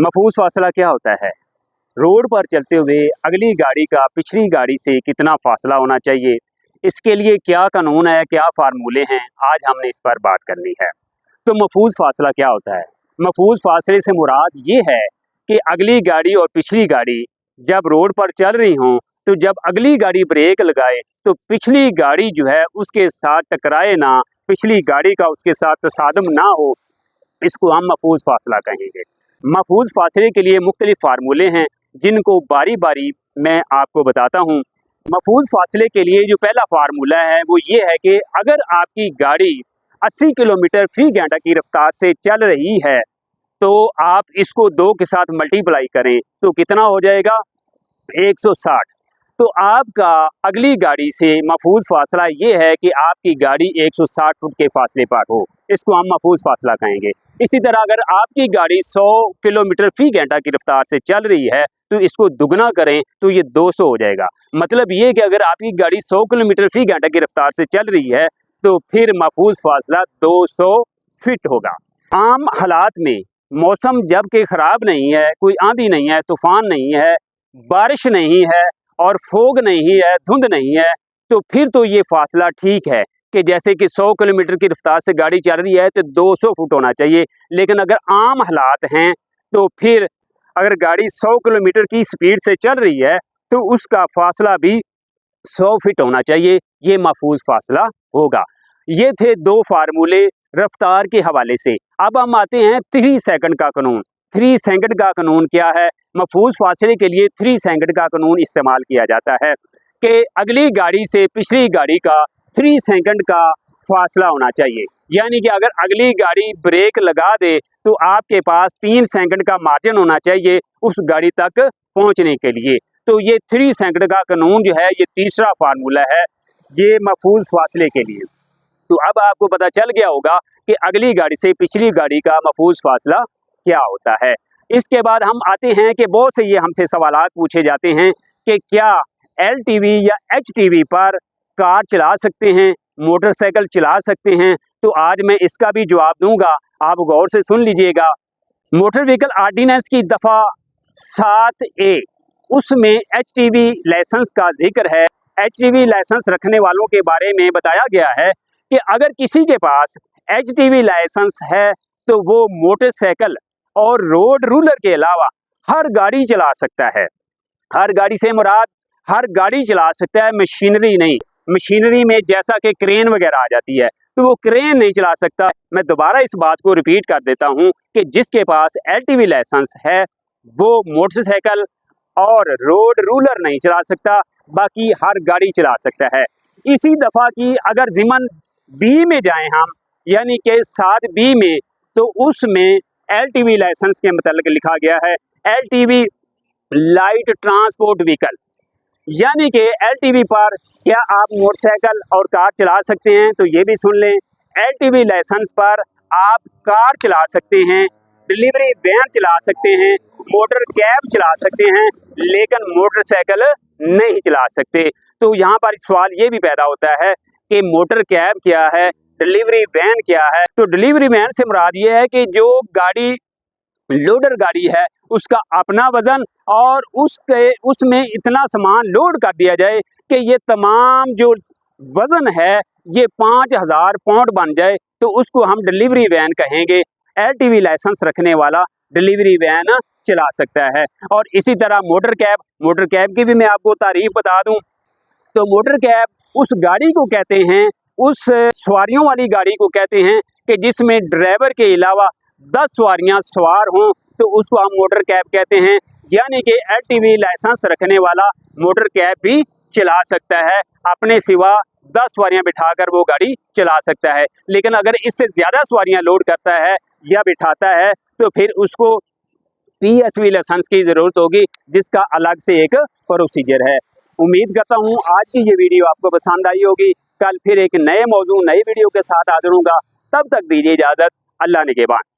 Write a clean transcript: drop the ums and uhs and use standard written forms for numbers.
महफूज फासला क्या होता है? रोड पर चलते हुए अगली गाड़ी का पिछली गाड़ी से कितना फासला होना चाहिए, इसके लिए क्या कानून है, क्या फार्मूले हैं, आज हमने इस पर बात करनी है। तो महफूज फासला क्या होता है? महफूज फासले से मुराद ये है कि अगली गाड़ी और पिछली गाड़ी जब रोड पर चल रही हों, तो जब अगली गाड़ी ब्रेक लगाए तो पिछली गाड़ी जो है उसके साथ टकराए ना, पिछली गाड़ी का उसके साथ तसादम ना हो, इसको हम महफूज फासला कहेंगे। महफूज फासले के लिए मुख्तलिफ फार्मूले हैं जिनको बारी बारी मैं आपको बताता हूँ। महफूज फासले के लिए जो पहला फार्मूला है वो ये है कि अगर आपकी गाड़ी 80 किलोमीटर फी घंटा की रफ्तार से चल रही है तो आप इसको 2 के साथ मल्टीप्लाई करें तो कितना हो जाएगा, 160। तो आपका अगली गाड़ी से महफूज फासला ये है कि आपकी गाड़ी 160 फुट के फासले पर हो, इसको हम महफूज फासला कहेंगे। इसी तरह अगर आपकी गाड़ी 100 किलोमीटर फी घंटा की रफ्तार से चल रही है तो इसको दुगना करें तो ये 200 हो जाएगा। मतलब ये कि अगर आपकी गाड़ी 100 किलोमीटर फी घंटा की रफ्तार से चल रही है तो फिर महफूज फासला 200 फिट होगा। आम हालात में मौसम जब कि ख़राब नहीं है, कोई आंधी नहीं है, तूफ़ान नहीं है, बारिश नहीं है और फोग नहीं है, धुंध नहीं है, तो फिर तो ये फासला ठीक है कि जैसे कि 100 किलोमीटर की रफ्तार से गाड़ी चल रही है तो 200 फुट होना चाहिए। लेकिन अगर आम हालात हैं तो फिर अगर गाड़ी 100 किलोमीटर की स्पीड से चल रही है तो उसका फासला भी 100 फीट होना चाहिए, ये महफूज फासला होगा। ये थे 2 फार्मूले रफ्तार के हवाले से। अब हम आते हैं 3 सेकंड का कानून। 3 सेकंड का कानून क्या है? महफूज फासले के लिए 3 सेकंड का कानून इस्तेमाल किया जाता है कि अगली गाड़ी से पिछली गाड़ी का 3 सेकंड का फासला होना चाहिए। यानी कि अगर अगली गाड़ी ब्रेक लगा दे तो आपके पास 3 सेकंड का मार्जिन होना चाहिए उस गाड़ी तक पहुंचने के लिए। तो ये 3 सेकंड का कानून जो है ये तीसरा फार्मूला है ये महफूज फासले के लिए। तो अब आपको पता चल गया होगा कि अगली गाड़ी से पिछली गाड़ी का महफूज फासला क्या होता है। इसके बाद हम आते हैं कि बहुत से ये हमसे सवालात पूछे जाते हैं कि क्या LTV या HTV पर कार चला सकते हैं, मोटरसाइकिल चला सकते हैं? तो आज मैं इसका भी जवाब दूंगा, आप गौर से सुन लीजिएगा। मोटर व्हीकल आर्डिनेंस की दफ़ा 7A उसमें HTV लाइसेंस का जिक्र है। HTV लाइसेंस रखने वालों के बारे में बताया गया है कि अगर किसी के पास HTV लाइसेंस है तो वो मोटरसाइकिल और रोड रूलर के अलावा हर गाड़ी चला सकता है। हर गाड़ी से मुराद हर गाड़ी चला सकता है, मशीनरी नहीं। मशीनरी में जैसा कि क्रेन वगैरह आ जाती है तो वो क्रेन नहीं चला सकता। मैं दोबारा इस बात को रिपीट कर देता हूँ कि जिसके पास LTV लाइसेंस है वो मोटरसाइकिल और रोड रूलर नहीं चला सकता, बाकी हर गाड़ी चला सकता है। इसी दफ़ा की अगर ज़िमन B में जाएं हम, यानी कि 7B में, तो उसमें LTV लाइसेंस के मतलब लिखा गया है LTV लाइट ट्रांसपोर्ट व्हीकल। यानी कि LTV पर क्या आप मोटरसाइकिल और कार चला सकते हैं? तो ये भी सुन लें, LTV लाइसेंस पर आप कार चला सकते हैं, डिलीवरी वैन चला सकते हैं, मोटर कैब चला सकते हैं, लेकिन मोटरसाइकिल नहीं चला सकते। तो यहाँ पर सवाल ये भी पैदा होता है कि मोटर कैब क्या है, डिलीवरी वैन क्या है? तो डिलीवरी वैन से मुराद ये है कि जो गाड़ी लोडर गाड़ी है उसका अपना वजन और उसमें इतना सामान लोड कर दिया जाए कि ये तमाम जो वजन है ये 5000 पाउंड बन जाए, तो उसको हम डिलीवरी वैन कहेंगे। LTV लाइसेंस रखने वाला डिलीवरी वैन चला सकता है। और इसी तरह मोटर कैब की भी मैं आपको तारीफ बता दूं तो मोटर कैब उस गाड़ी को कहते हैं, उस सवारियों वाली गाड़ी को कहते हैं कि जिसमें ड्राइवर के अलावा 10 सवारियां सवार हों, तो उसको हम मोटर कैब कहते हैं। यानी कि LTV लाइसेंस रखने वाला मोटर कैब भी चला सकता है, अपने सिवा 10 सवारियां बिठाकर वो गाड़ी चला सकता है। लेकिन अगर इससे ज़्यादा सवारियां लोड करता है या बिठाता है तो फिर उसको PSV लाइसेंस की ज़रूरत होगी, जिसका अलग से एक प्रोसीजर है। उम्मीद करता हूँ आज की ये वीडियो आपको पसंद आई होगी। कल फिर एक नए मौजू नई वीडियो के साथ हाजिर होऊंगा, तब तक दीजिए इजाज़त। अल्लाह निगहबान।